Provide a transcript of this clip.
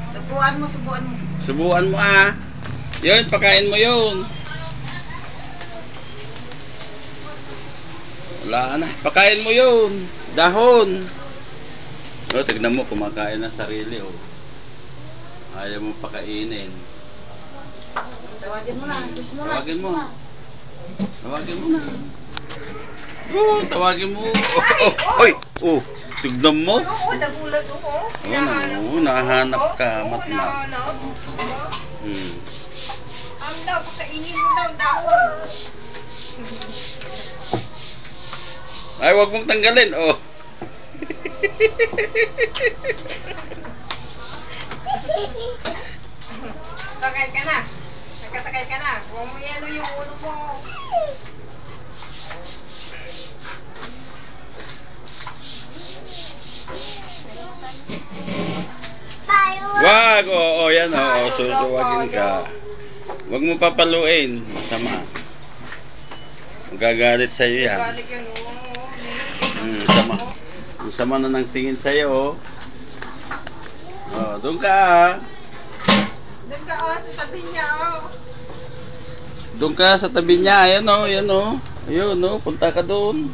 Subuan mo, subuan mo. Subuan mo ah. Yun, pakain mo yun. Wala na. Pakain mo yun. Dahon. Oh, tignan mo, kumakain ng sarili oh. Ayaw mo pakainin. Tawagin mo na. Kiss mo na. Tawagin mo. Tawagin mo na. Oh, tawagin mo. Oh, oy, oh, tignan mo. Oo, nagulat ako. Oo, nahanap ka, matna. Ang daw, pakainin mo daw, dahon. Ay, wag mong tanggalin, oh. Sakay ka na. Nagkasakay ka na. Huwag mo yelo yung ulo mo. Wag, oo, yan, oo, susuwagin ka. Wag mo papaluin, masama. Magagalit sa'yo yan. Sama. Ang sama na ng tingin sa'yo, oh. Oh, doon ka, ah. Doon ka, oh, sa tabi niya, oh. Doon ka sa tabi niya, ayan, oh, ayan, oh. Ayun, oh, punta ka doon.